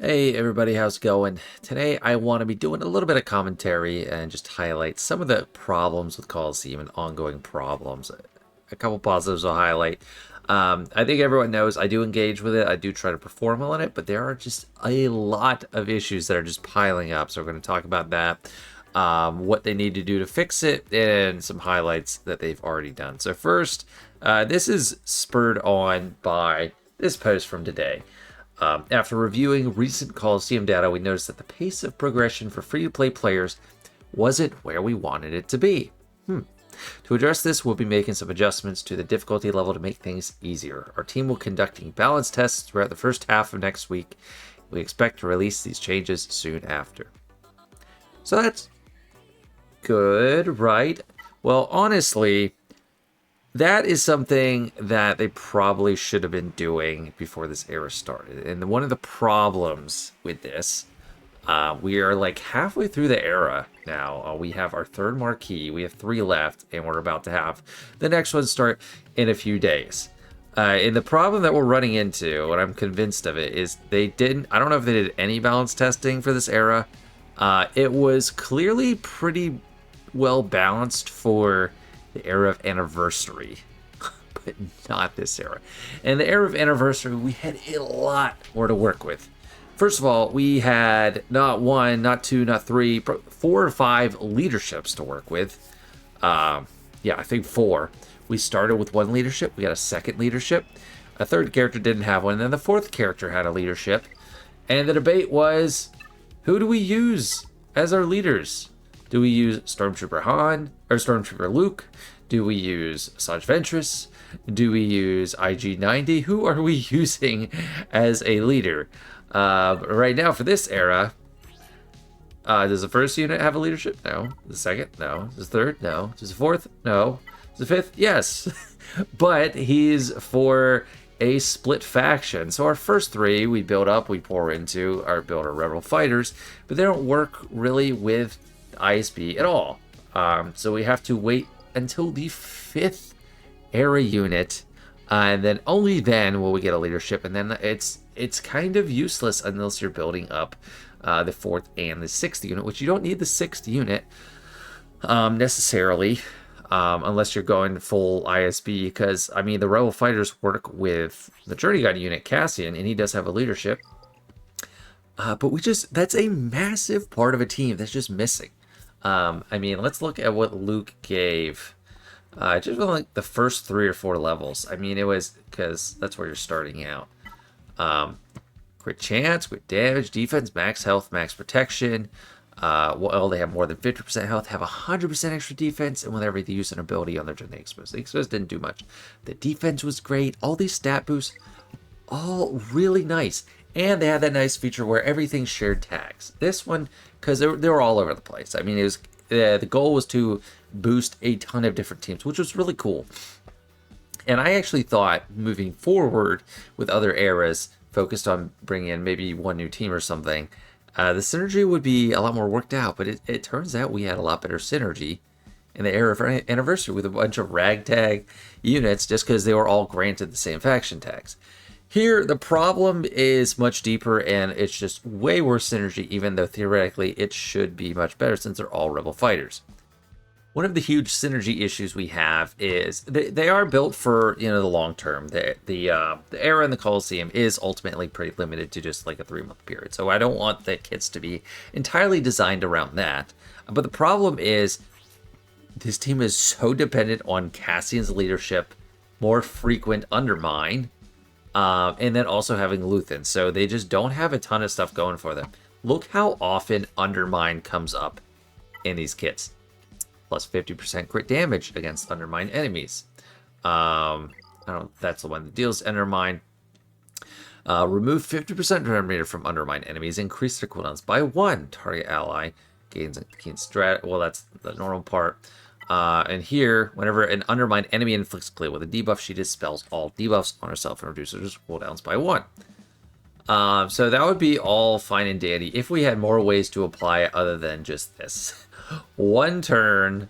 Hey everybody, how's it going? Today I want to be doing a little bit of commentary and just highlight some of the problems with Coliseum and ongoing problems. A couple positives I'll highlight. I think everyone knows I do engage with it. I do try to perform well in it, but there are just a lot of issues that are just piling up. So we're going to talk about that, what they need to do to fix it, and some highlights that they've already done. So first, this is spurred on by this post from today. After reviewing recent Coliseum data, we noticed that the pace of progression for free-to-play players wasn't where we wanted it to be. To address this, we'll be making some adjustments to the difficulty level to make things easier. Our team will be conducting balance tests throughout the first half of next week. We expect to release these changes soon after. So that's good, right? Well, honestly, that is something that they probably should have been doing before this era started. And one of the problems with this, we are like halfway through the era now. We have our third marquee. We have 3 left, and we're about to have the next one start in a few days. And the problem that we're running into, and I'm convinced of it, is they didn't. I don't know if they did any balance testing for this era. It was clearly pretty well balanced for the era of Anniversary, but not this era. And the era of Anniversary, we had a lot more to work with. First of all, we had not 1, not 2, not 3, 4 or 5 leaderships to work with. Yeah, I think 4. We started with 1 leadership. We got a second leadership. A third character didn't have one. And then the fourth character had a leadership. And the debate was, who do we use as our leaders? Do we use Stormtrooper Han or Stormtrooper Luke? Do we use Asajj Ventress? Do we use IG-90? Who are we using as a leader? Right now for this era, does the first unit have a leadership? No. The second? No. Does the third? No. Does the fourth? No. Does the fifth? Yes. But he's for a split faction. So our first 3 we build up, we pour into our Rebel fighters, but they don't work really with ISB at all. So we have to wait until the 5th era unit, and then only then will we get a leadership, and then it's kind of useless unless you're building up the 4th and the 6th unit, which you don't need the 6th unit necessarily, unless you're going full ISB, because I mean the Rebel fighters work with the Journey Guide unit Cassian, and he does have a leadership, but that's a massive part of a team that's just missing. I mean, let's look at what Luke gave. Just with like the first 3 or 4 levels. I mean, it was because that's where you're starting out. Crit chance, crit damage, defense, max health, max protection. Well, they have more than 50% health, have 100% extra defense, and whenever they use an ability on their turn, they expose. The expose didn't do much. The defense was great. All these stat boosts, all really nice. And they had that nice feature where everything shared tags. This one, because they were all over the place. I mean, it was the goal was to boost a ton of different teams, which was really cool. And I actually thought moving forward with other eras, focused on bringing in maybe 1 new team or something, the synergy would be a lot more worked out. But it turns out we had a lot better synergy in the era of Anniversary with a bunch of ragtag units just because they were all granted the same faction tags. Here, the problem is much deeper, and it's just way worse synergy, even though theoretically it should be much better since they're all Rebel fighters. One of the huge synergy issues we have is they are built for the long term. The era in the Coliseum is ultimately pretty limited to just like a 3-month period, so I don't want the kits to be entirely designed around that. But the problem is this team is so dependent on Cassian's leadership, more frequent Undermine, and then also having Luthen. So they just don't have a ton of stuff going for them. Look how often Undermine comes up in these kits. Plus 50% crit damage against Undermine enemies. That's the one that deals Undermine. Remove 50% Terminator from Undermine enemies. Increase their cooldowns by 1. Target ally gains strat. Well, that's the normal part. And here, whenever an Undermine enemy inflicts glare with a debuff, she dispels all debuffs on herself and reduces cooldowns by 1. So that would be all fine and dandy if we had more ways to apply it other than just this. 1 turn,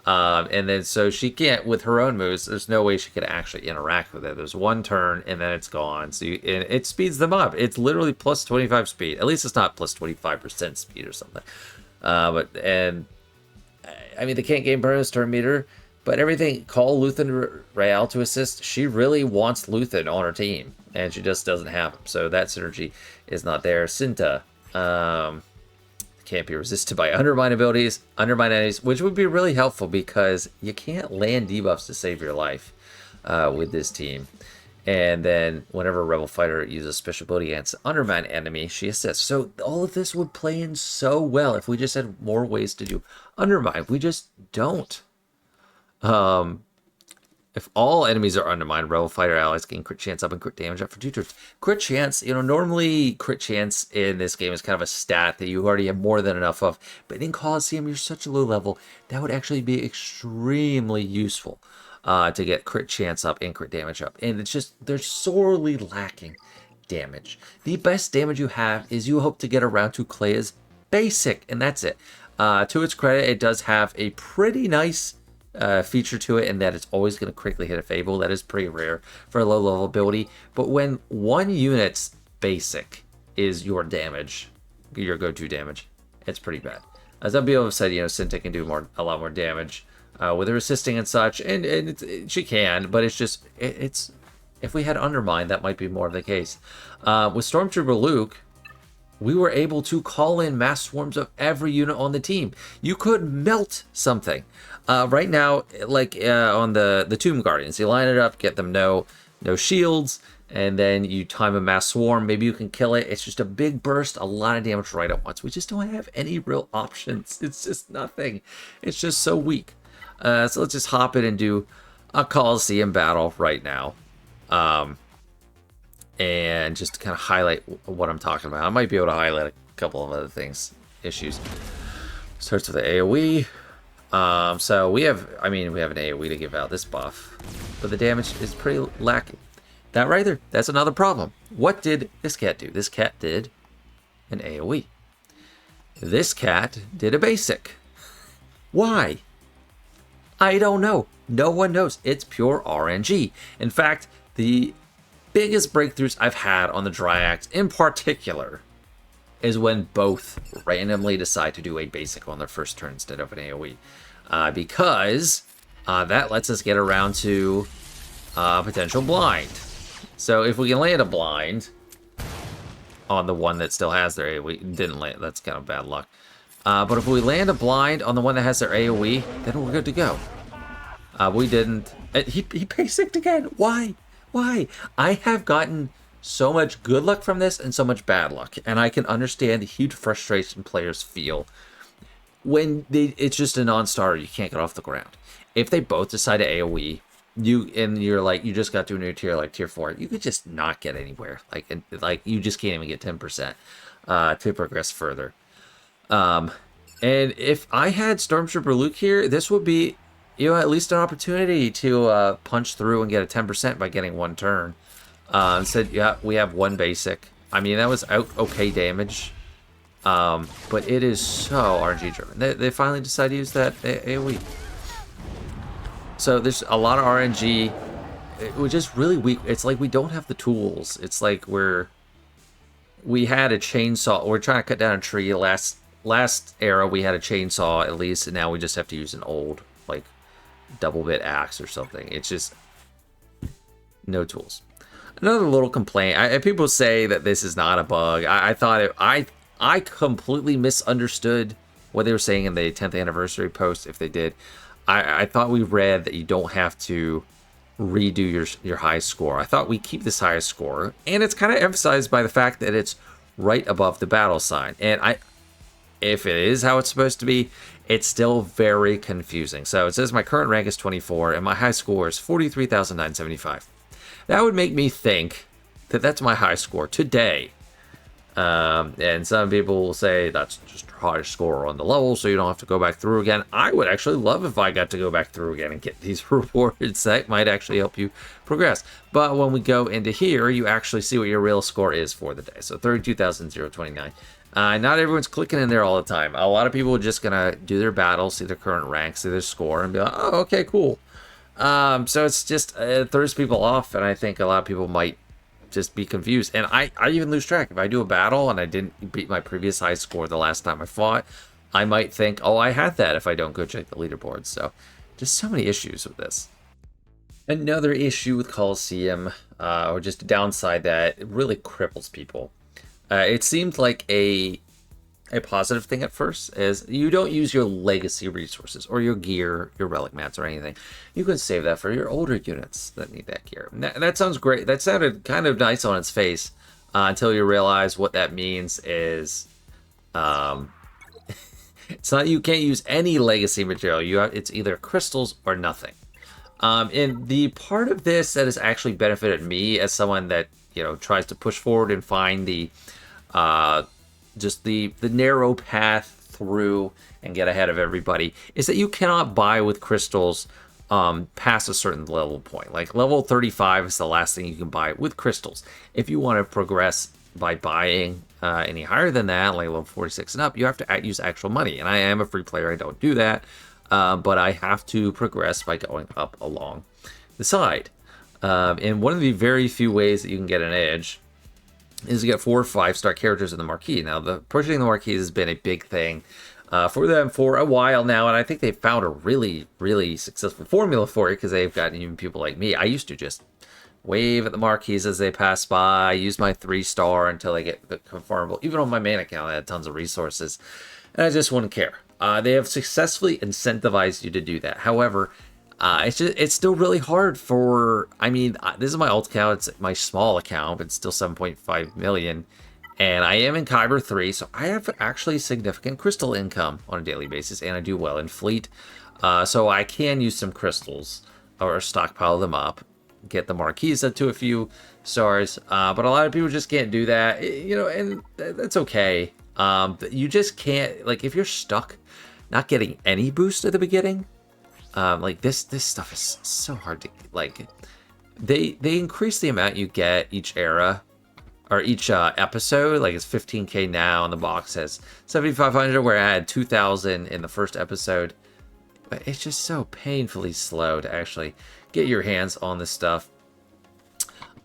And then so she can't, with her own moves, there's no way she could actually interact with it. There's one turn and then it's gone. So and it speeds them up. It's literally plus 25 speed. At least it's not plus 25% speed or something. And I mean, they can't gain bonus turn meter, but everything, call Luthen Rael to assist. She really wants Luthen on her team, and she just doesn't have him. So that synergy is not there. Cinta can't be resisted by undermine abilities, undermine enemies, which would be really helpful because you can't land debuffs to save your life with this team. And then whenever a rebel fighter uses special ability against an undermine enemy, she assists. So all of this would play in so well if we just had more ways to do undermine. We just don't. If all enemies are undermined, rebel fighter allies gain crit chance up and crit damage up for 2 turns. Crit chance, normally crit chance in this game is kind of a stat that you already have more than enough of. But in Coliseum, you're such a low level, that would actually be extremely useful to get crit chance up and crit damage up. And it's just, they're sorely lacking damage. The best damage you have is you hope to get around to Clea's basic, and that's it. To its credit, it does have a pretty nice feature to it in that it's always going to critically hit a Fable. That is pretty rare for a low level ability. But when one unit's basic is your damage, your go-to damage, it's pretty bad. As some people have said, Cinta can do a lot more damage with her assisting and such, and she can, but it's if we had Undermine, that might be more of the case. With Stormtrooper Luke, we were able to call in mass swarms of every unit on the team. You could melt something. Right now, like on the Tomb Guardians, you line it up, get them no shields, and then you time a mass swarm. Maybe you can kill it. It's just a big burst, a lot of damage right at once. We just don't have any real options. It's just nothing. It's just so weak. So let's just hop in and do a Coliseum battle right now. And just to kind of highlight what I'm talking about. I might be able to highlight a couple of other things, issues. Starts with the AoE. So we have an AoE to give out this buff, but the damage is pretty lacking. That right there, that's another problem. What did this cat do? This cat did an AoE. This cat did a basic. Why? I don't know. No one knows. It's pure RNG. In fact, the biggest breakthroughs I've had on the Dryads in particular is when both randomly decide to do a basic on their first turn instead of an AoE. Because that lets us get around to potential blind. So if we can land a blind on the one that still has their AoE, didn't land, that's kind of bad luck. But if we land a blind on the one that has their AoE, then we're good to go. We didn't. He basicked again. Why? Why? I have gotten so much good luck from this and so much bad luck, and I can understand the huge frustration players feel when it's just a non-starter. You can't get off the ground. If they both decide to AoE, you're like, you just got to a new tier like tier 4, you could just not get anywhere. Like you just can't even get 10% to progress further. And if I had Stormtrooper Luke here, this would be at least an opportunity to punch through and get a 10% by getting one turn. Instead, yeah, we have one basic. I mean, that was okay damage. But it is so RNG driven. They finally decided to use that AoE. So there's a lot of RNG. We're just really weak. It's like we don't have the tools. It's like we had a chainsaw. We're trying to cut down a tree. Last era, we had a chainsaw at least, and now we just have to use an old, like, double bit axe or something. It's just no tools. Another little complaint. People say that this is not a bug. I thought I completely misunderstood what they were saying in the 10th anniversary post. If they did, I thought we read that you don't have to redo your high score. I thought we keep this highest score, and it's kind of emphasized by the fact that it's right above the battle sign. And if it is how it's supposed to be, it's still very confusing. So it says my current rank is 24 and my high score is 43,975. That would make me think that that's my high score today. And some people will say that's just highest score on the level, so you don't have to go back through again. I would actually love if I got to go back through again and get these rewards. That might actually help you progress. But when we go into here, you actually see what your real score is for the day. So 32,029. Not everyone's clicking in there all the time. A lot of people are just going to do their battles, see their current rank, see their score, and be like, oh, okay, cool. So it's just, it throws people off, and I think a lot of people might just be confused. And I even lose track. If I do a battle and I didn't beat my previous high score the last time I fought, I might think, oh, I had that if I don't go check the leaderboard. So just so many issues with this. Another issue with Coliseum, or just a downside that it really cripples people. It seemed like a positive thing at first, is you don't use your legacy resources or your gear, your relic mats or anything. You can save that for your older units that need that gear. That sounds great. That sounded kind of nice on its face, until you realize what that means is it's not, you can't use any legacy material. It's either crystals or nothing. And the part of this that has actually benefited me as someone that, you know, tries to push forward and find the just the narrow path through and get ahead of everybody, is that you cannot buy with crystals past a certain level point. Like level 35 is the last thing you can buy with crystals. If you want to progress by buying any higher than that, like level 46 and up, you have to use actual money. And I am a free player, I don't do that, but I have to progress by going up along the side. And one of the very few ways that you can get an edge is to get 4 or 5-star characters in the marquee. Now, pushing the marquee has been a big thing for them for a while now, and I think they've found a really, really successful formula for it, because they've gotten even people like me. I used to just wave at the marquees as they pass by, use my 3-star until they get confirmable. Even on my main account, I had tons of resources, and I just wouldn't care. They have successfully incentivized you to do that. However, it's still really hard for, I mean, this is my alt account, it's my small account, but it's still 7.5 million, and I am in Kyber 3, so I have actually significant crystal income on a daily basis, and I do well in fleet, so I can use some crystals, or stockpile them up, get the marquees up to a few stars, but a lot of people just can't do that, you know, and that's okay. You just can't, like, if you're stuck not getting any boost at the beginning, like this stuff is so hard to, like, they increase the amount you get each era or each episode. Like, it's 15k now, and the box says 7,500, where I had 2,000 in the first episode. But it's just so painfully slow to actually get your hands on this stuff.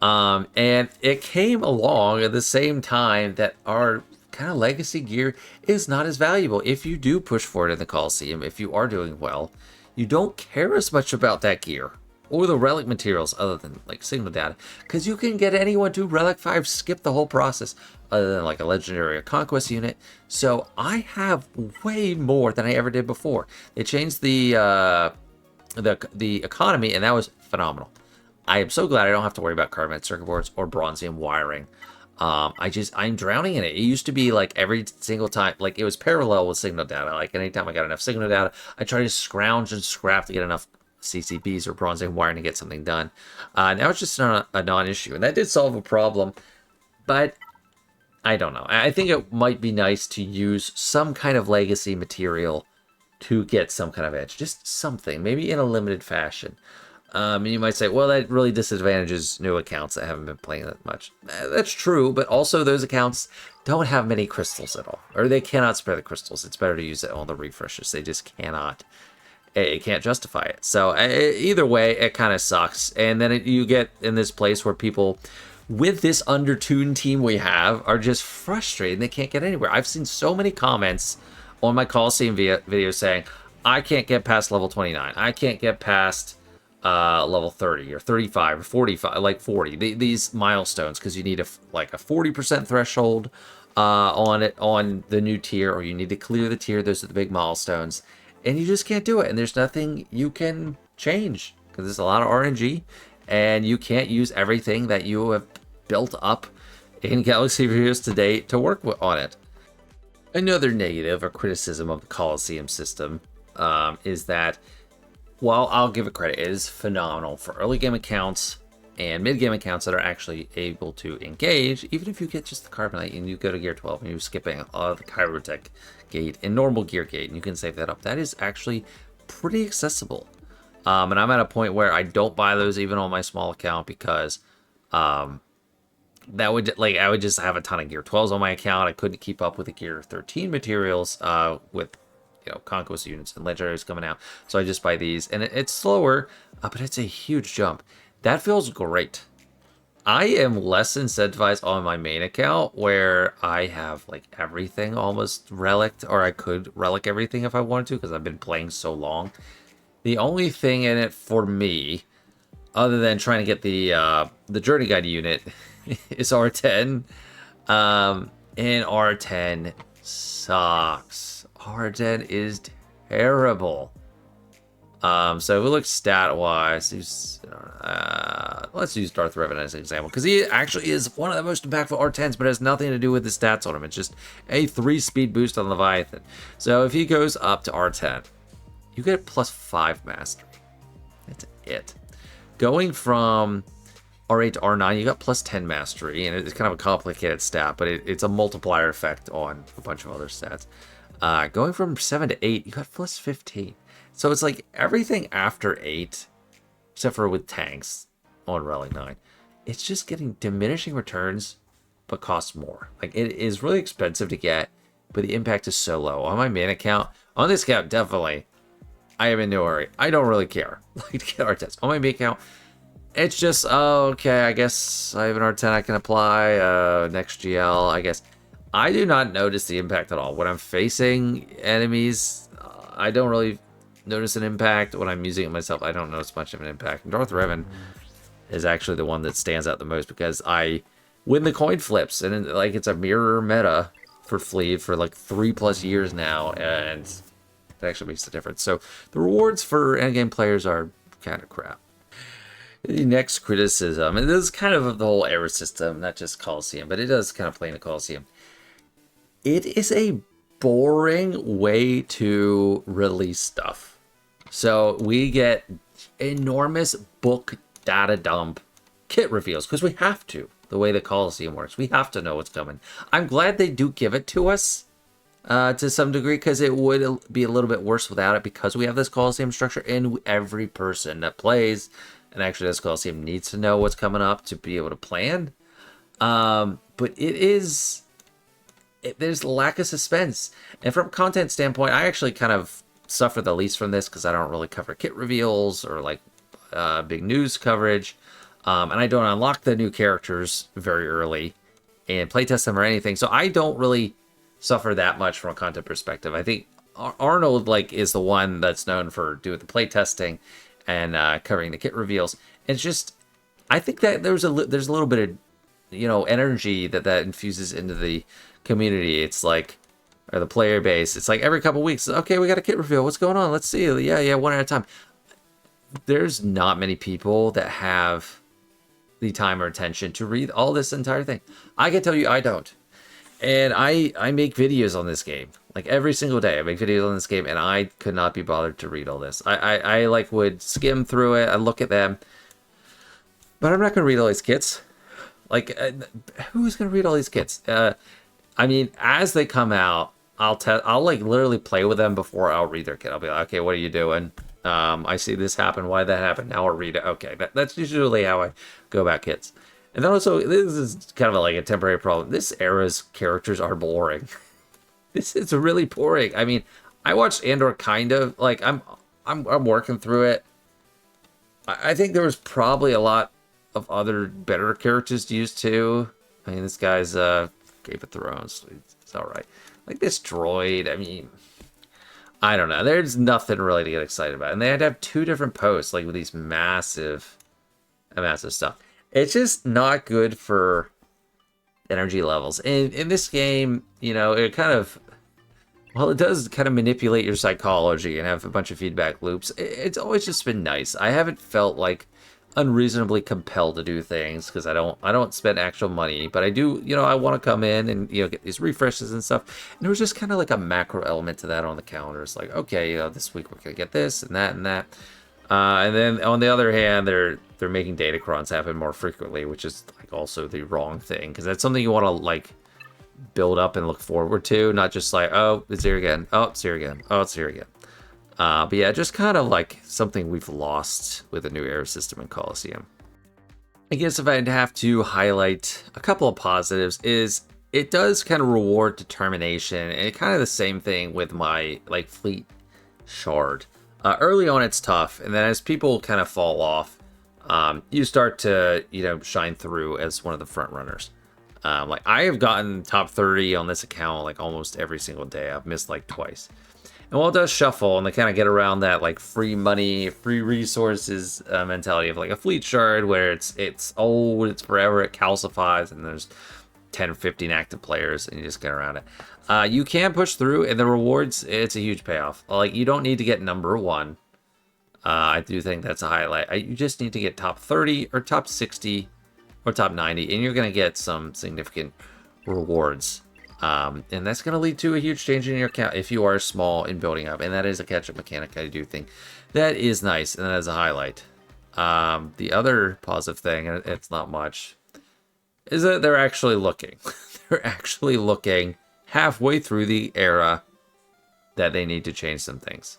And it came along at the same time that our kind of legacy gear is not as valuable. If you do push forward in the Coliseum, if you are doing well, you don't care as much about that gear or the relic materials other than like signal data, because you can get anyone to relic 5 skip the whole process other than like a legendary or conquest unit. So I have way more than I ever did before. They changed the economy, and that was phenomenal. I am so glad I don't have to worry about carbon circuit boards or bronzium wiring. I'm drowning in it. It used to be like every single time, like it was parallel with signal data. Like anytime I got enough signal data, I try to scrounge and scrap to get enough CCBs or bronzium wiring to get something done. Now it's just a non-issue, and that did solve a problem, but I don't know. I think it might be nice to use some kind of legacy material to get some kind of edge, just something, maybe in a limited fashion. And you might say, well, that really disadvantages new accounts that haven't been playing that much. That's true, but also those accounts don't have many crystals at all, or they cannot spare the crystals. It's better to use it on the refreshes. They just cannot. It can't justify it. So either way, it kind of sucks. And then you get in this place where people, with this undertuned team we have, are just frustrated. They can't get anywhere. I've seen so many comments on my Coliseum video saying, I can't get past level 29. I can't get past level 30 or 35 or 45, like 40, these milestones, because you need a 40% threshold on the new tier, or you need to clear the tier. Those are the big milestones, and you just can't do it, and there's nothing you can change because there's a lot of RNG, and you can't use everything that you have built up in Galaxy Heroes to date to work on it. Another negative or criticism of the Coliseum system is that, well, I'll give it credit, it is phenomenal for early game accounts. and mid-game accounts that are actually able to engage, even if you get just the Carbonite and you go to gear 12 and you're skipping the Chirotech gate and normal gear gate, and you can save that up. That is actually pretty accessible. And I'm at a point where I don't buy those even on my small account because that would, like, I would just have a ton of gear 12s on my account. I couldn't keep up with the gear 13 materials with, you know, conquest units and legendaries coming out. So I just buy these, and it's slower, but it's a huge jump. That feels great. I am less incentivized on my main account where I have like everything almost relicked, or I could relic everything if I wanted to because I've been playing so long. The only thing in it for me, other than trying to get the Journey Guide unit, is R10. And R10 sucks. R10 is terrible. So if we look stat-wise, let's use Darth Revan as an example, because he actually is one of the most impactful R10s, but has nothing to do with the stats on him. It's just a 3-speed boost on Leviathan. So if he goes up to R10, you get +5 mastery. That's it. Going from R8 to R9, you got +10 mastery, and it's kind of a complicated stat, but it's a multiplier effect on a bunch of other stats. Going from 7 to 8, you got +15. So it's like everything after 8, except for with tanks on Relic 9, it's just getting diminishing returns, but costs more. Like, it is really expensive to get, but the impact is so low. On my main account, on this account, definitely, I am in no hurry. I don't really care. Like, to get R10s. On my main account, it's just, oh, okay, I guess I have an R10 I can apply, next GL, I guess. I do not notice the impact at all. When I'm facing enemies, I don't really notice an impact. When I'm using it myself, I don't notice much of an impact. And Darth Revan is actually the one that stands out the most because I win the coin flips, and like it's a mirror meta for Fleet for like 3+ years now, and it actually makes a difference. So the rewards for endgame players are kind of crap. The next criticism, and this is kind of the whole era system, not just Coliseum, but it does kind of play in the Coliseum. It is a boring way to release stuff. So we get enormous book data dump kit reveals because we have to, the way the Coliseum works. We have to know what's coming. I'm glad they do give it to us to some degree, because it would be a little bit worse without it, because we have this Coliseum structure, and every person that plays and actually does Coliseum needs to know what's coming up to be able to plan. But there's a lack of suspense. And from a content standpoint, I actually kind of suffer the least from this because I don't really cover kit reveals or like big news coverage. And I don't unlock the new characters very early and playtest them or anything. So I don't really suffer that much from a content perspective. I think Arnold is the one that's known for doing the playtesting and covering the kit reveals. It's just, I think that there's a little bit of, energy that infuses into the community. It's like, or the player base. It's like every couple weeks, okay, we got a kit reveal. What's going on? Let's see. Yeah, one at a time. There's not many people that have the time or attention to read all this entire thing. I can tell you I don't. And I make videos on this game. Like every single day I make videos on this game, and I could not be bothered to read all this. I would skim through it, I look at them, but I'm not going to read all these kits. Who's going to read all these kits? I mean, as they come out, I'll literally play with them before I'll read their kit. I'll be like, okay, what are you doing? I see this happen. Why did that happen? Now I'll read it. Okay, that's usually how I go about kits. And then also, this is kind of like a temporary problem. This era's characters are boring. This is really boring. I mean, I watched Andor kind of. I'm working through it. I think there was probably a lot of other better characters to use too. I mean, this guy's Game of Thrones. It's all right. Like this droid. I mean, I don't know. There's nothing really to get excited about. And they had to have 2 different posts, with these massive stuff. It's just not good for energy levels. And in this game, it kind of, it does kind of manipulate your psychology and have a bunch of feedback loops. It's always just been nice. I haven't felt unreasonably compelled to do things because I don't spend actual money, but I do, I want to come in and, get these refreshes and stuff. And there was just kind of a macro element to that on the calendar. It's like, okay, this week we're going to get this and that and that. And then on the other hand, they're making datacrons happen more frequently, which is like also the wrong thing, because that's something you want to like build up and look forward to, not just like, oh, it's here again, oh, it's here again, oh, it's here again. But yeah, just kind of like something we've lost with the new era system in Coliseum. I guess if I'd have to highlight a couple of positives, is it does kind of reward determination, and kind of the same thing with my like fleet shard. Early on, it's tough, and then as people kind of fall off, you start to, you know, shine through as one of the front runners. Like I have gotten top 30 on this account like almost every single day. I've missed like twice. And while it does shuffle, and they kind of get around that like free money, free resources mentality of like a fleet shard where it's old, it's forever, it calcifies, and there's 10 or 15 active players, and you just get around it. You can push through, and the rewards, it's a huge payoff. Like, you don't need to get number 1. I do think that's a highlight. You just need to get top 30 or top 60 or top 90, and you're going to get some significant rewards. And that's going to lead to a huge change in your account if you are small in building up, and that is a catch-up mechanic. I do think that is nice, and that is a highlight. The other positive thing, and it's not much, is that they're actually looking. They're actually looking halfway through the era that they need to change some things.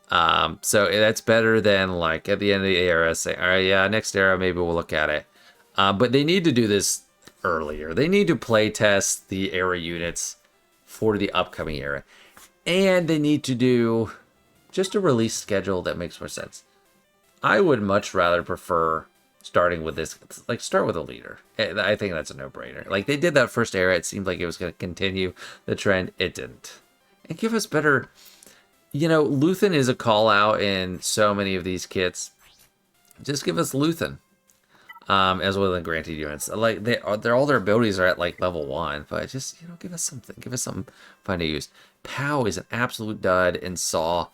So that's better than like at the end of the era saying, all right, yeah, next era, maybe we'll look at it. But they need to do this earlier. They need to play test the era units for the upcoming era. And they need to do just a release schedule that makes more sense. I would much rather prefer starting with this, like start with a leader. I think that's a no-brainer. Like they did that first era, it seemed like it was going to continue the trend. It didn't. And give us better, you know, Luthen is a call out in so many of these kits. Just give us Luthen. As well as granted units. Like they're all their abilities are at like level 1, but just, you know, give us something fun to use. Pow is an absolute dud, and Saw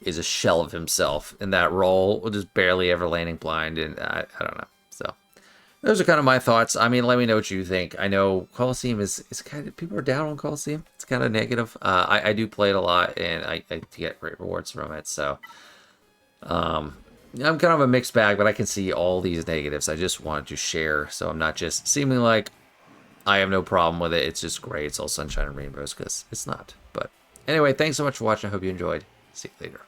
is a shell of himself in that role, just barely ever landing blind, and I don't know. So those are kind of my thoughts. I mean, let me know what you think. I know Coliseum is kind of, people are down on Coliseum. It's kind of negative. I do play it a lot, and I get great rewards from it. So I'm kind of a mixed bag, but I can see all these negatives. I just wanted to share, so I'm not just seeming like I have no problem with it. It's just great. It's all sunshine and rainbows, because it's not. But anyway, thanks so much for watching. I hope you enjoyed. See you later.